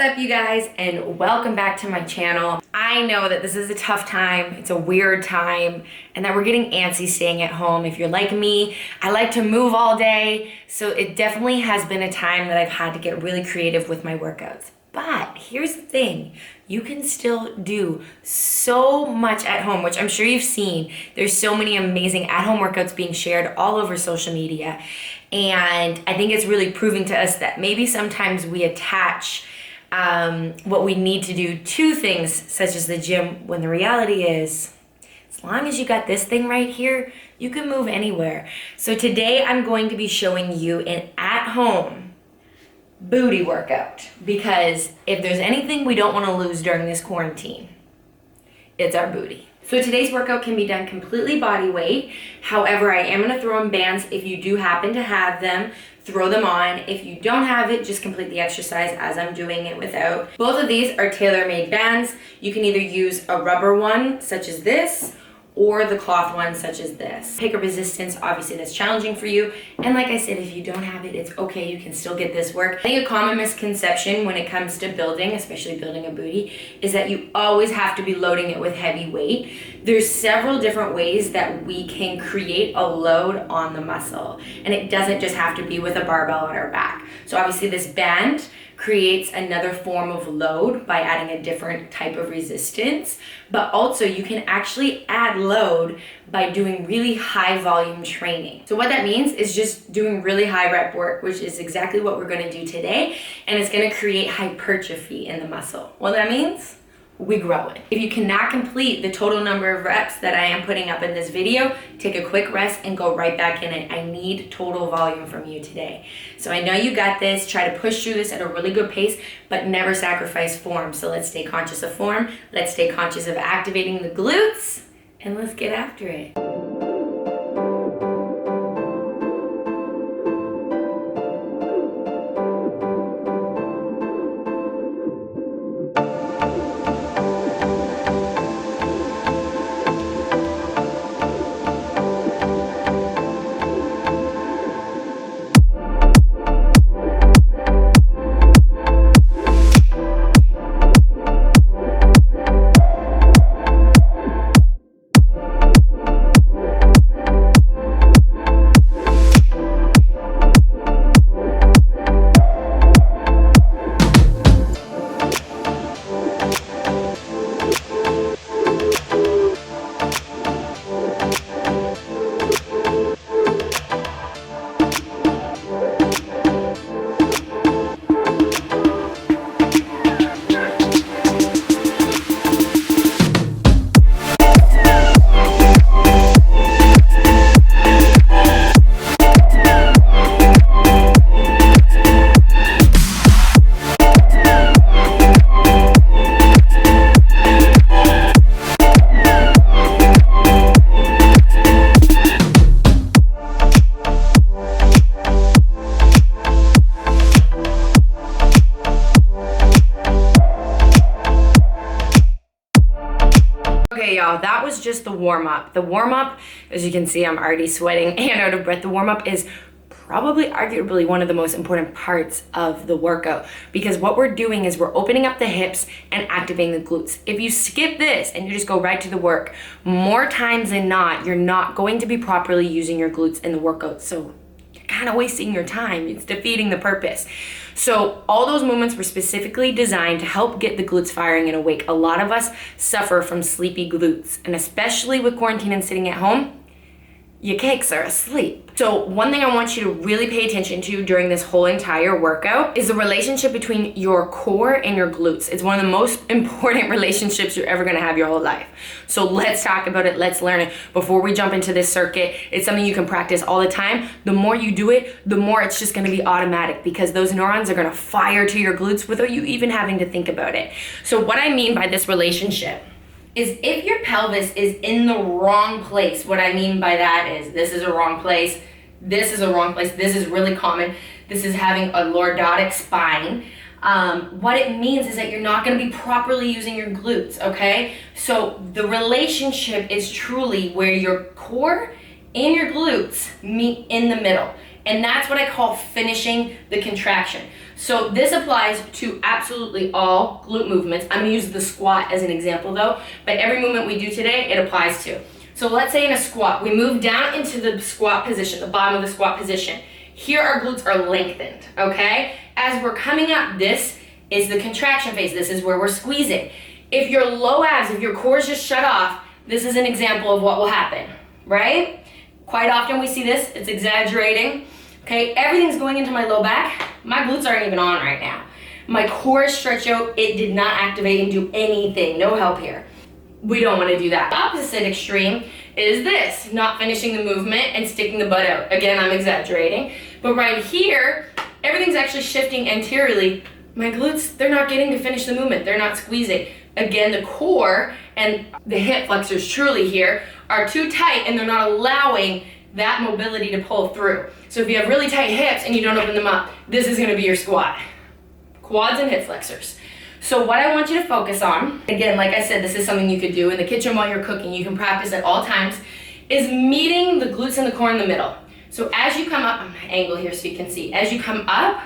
What's up, you guys, and welcome back to my channel. I know that this is a tough time, it's a weird time, and that we're getting antsy staying at home. If you're like me, I like to move all day, so it definitely has been a time that I've had to get really creative with my workouts. But here's the thing, you can still do so much at home, which I'm sure you've seen. There's so many amazing at-home workouts being shared all over social media. And I think it's really proving to us that maybe sometimes we attach what we need to do to things such as the gym, when the reality is, as long as you got this thing right here, you can move anywhere. So today I'm going to be showing you an at-home booty workout, because if there's anything we don't want to lose during this quarantine, it's our booty. So today's workout can be done completely body weight. However, I am going to throw in bands. If you do happen to have them, throw them on. If you don't have it, just complete the exercise as I'm doing it without. Both of these are tailor-made bands. You can either use a rubber one such as this, or the cloth one such as this. Pick a resistance, obviously that's challenging for you. And like I said, if you don't have it, it's okay, you can still get this work. I think a common misconception when it comes to building, especially building a booty, is that you always have to be loading it with heavy weight. There's several different ways that we can create a load on the muscle. And it doesn't just have to be with a barbell on our back. So obviously this band creates another form of load by adding a different type of resistance, but also you can actually add load by doing really high volume training. So what that means is just doing really high rep work, which is exactly what we're gonna do today, and it's gonna create hypertrophy in the muscle. What that means? We grow it. If you cannot complete the total number of reps that I am putting up in this video, take a quick rest and go right back in it. I need total volume from you today. So I know you got this. Try to push through this at a really good pace, but never sacrifice form. So let's stay conscious of form. Let's stay conscious of activating the glutes, and let's get after it. That was just the warm-up. The warm-up, as you can see, I'm already sweating and out of breath. The warm-up is probably arguably one of the most important parts of the workout, because what we're doing is we're opening up the hips and activating the glutes. If you skip this and you just go right to the work, more times than not, you're not going to be properly using your glutes in the workout. So you're kind of wasting your time. It's defeating the purpose. So all those movements were specifically designed to help get the glutes firing and awake. A lot of us suffer from sleepy glutes, and especially with quarantine and sitting at home, your cakes are asleep. So one thing I want you to really pay attention to during this whole entire workout is the relationship between your core and your glutes. It's one of the most important relationships you're ever gonna have your whole life. So let's talk about it, let's learn it. Before we jump into this circuit, it's something you can practice all the time. The more you do it, the more it's just gonna be automatic, because those neurons are gonna fire to your glutes without you even having to think about it. So what I mean by this relationship is if your pelvis is in the wrong place, what I mean by that is this is a wrong place, this is a wrong place, this is really common, this is having a lordotic spine. What it means is that you're not going to be properly using your glutes, okay? So the relationship is truly where your core and your glutes meet in the middle. And that's what I call finishing the contraction. So this applies to absolutely all glute movements. I'm gonna use the squat as an example though, but every movement we do today, it applies to. So let's say in a squat, we move down into the squat position, the bottom of the squat position. Here our glutes are lengthened, okay? As we're coming up, this is the contraction phase. This is where we're squeezing. If your low abs, if your core is just shut off, this is an example of what will happen, right? Quite often we see this, it's exaggerating. Okay, everything's going into my low back. My glutes aren't even on right now. My core is stretched out. It did not activate and do anything. No help here. We don't want to do that. The opposite extreme is this, not finishing the movement and sticking the butt out. Again, I'm exaggerating. But right here, everything's actually shifting anteriorly. My glutes, they're not getting to finish the movement. They're not squeezing. Again, the core and the hip flexors truly here are too tight and they're not allowing that mobility to pull through. So if you have really tight hips and you don't open them up, this is gonna be your squat. Quads and hip flexors. So what I want you to focus on, again, like I said, this is something you could do in the kitchen while you're cooking, you can practice at all times, is meeting the glutes and the core in the middle. So as you come up, I'm gonna angle here so you can see, as you come up,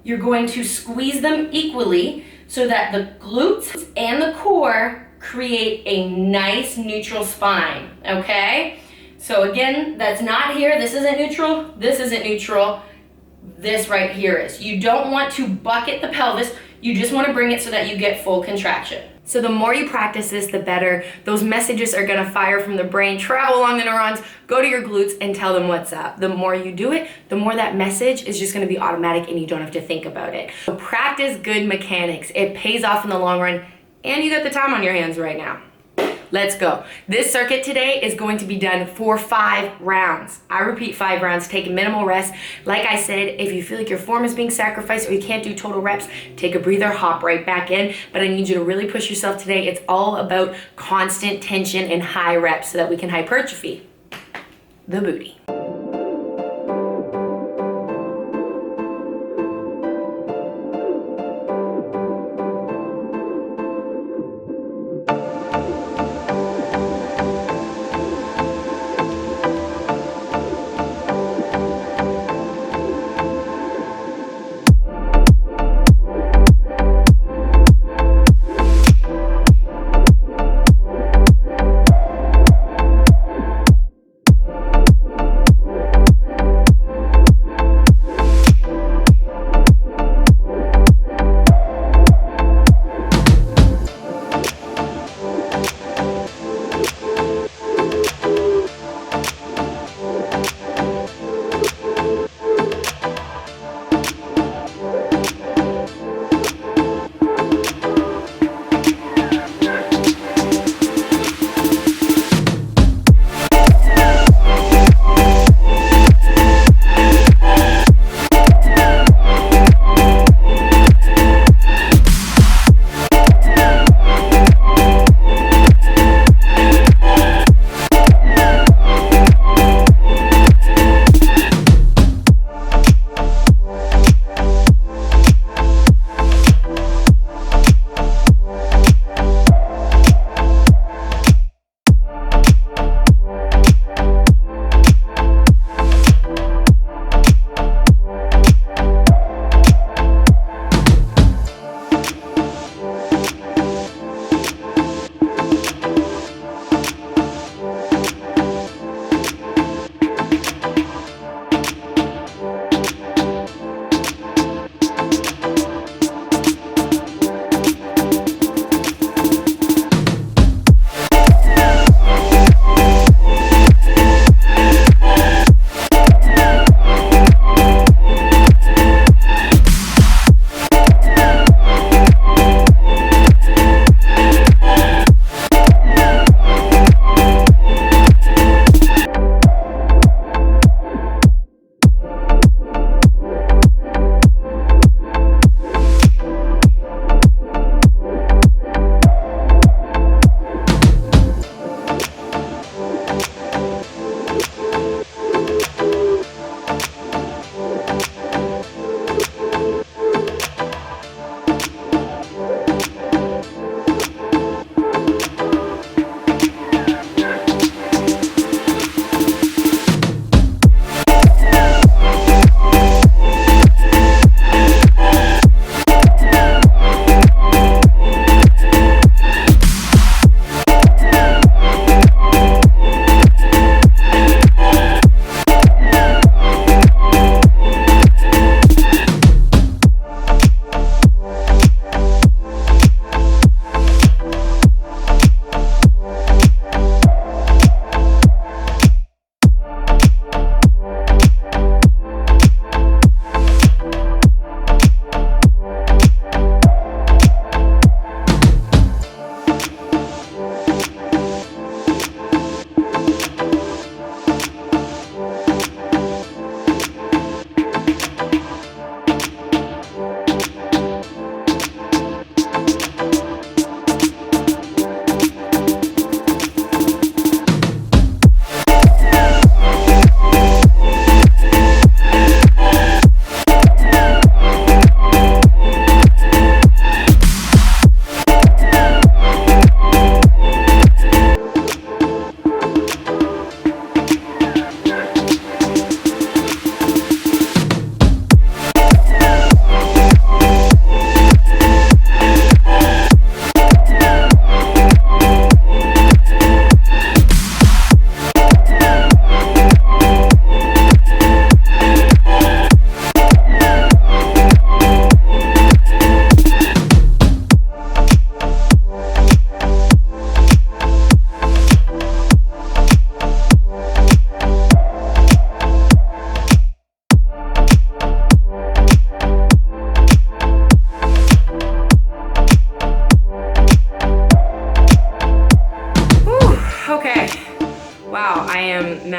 you're going to squeeze them equally so that the glutes and the core create a nice neutral spine, okay? So again, that's not here, this isn't neutral, this isn't neutral, this right here is. You don't want to bucket the pelvis, you just want to bring it so that you get full contraction. So the more you practice this, the better. Those messages are gonna fire from the brain, travel along the neurons, go to your glutes and tell them what's up. The more you do it, the more that message is just gonna be automatic and you don't have to think about it. So practice good mechanics. It pays off in the long run and you got the time on your hands right now. Let's go. This circuit today is going to be done for 5 rounds. I repeat 5 rounds, take a minimal rest. Like I said, if you feel like your form is being sacrificed or you can't do total reps, take a breather, hop right back in. But I need you to really push yourself today. It's all about constant tension and high reps so that we can hypertrophy the booty.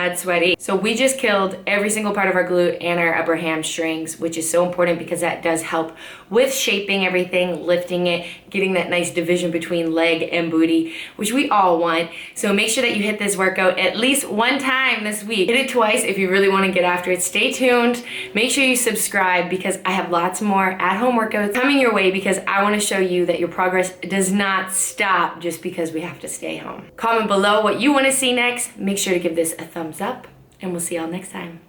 dead sweaty. So we just killed every single part of our glute and our upper hamstrings, which is so important because that does help with shaping everything, lifting it, getting that nice division between leg and booty, which we all want. So make sure that you hit this workout at least one time this week. Hit it twice if you really want to get after it. Stay tuned. Make sure you subscribe because I have lots more at-home workouts coming your way because I want to show you that your progress does not stop just because we have to stay home. Comment below what you want to see next. Make sure to give this a thumbs up, and we'll see y'all next time.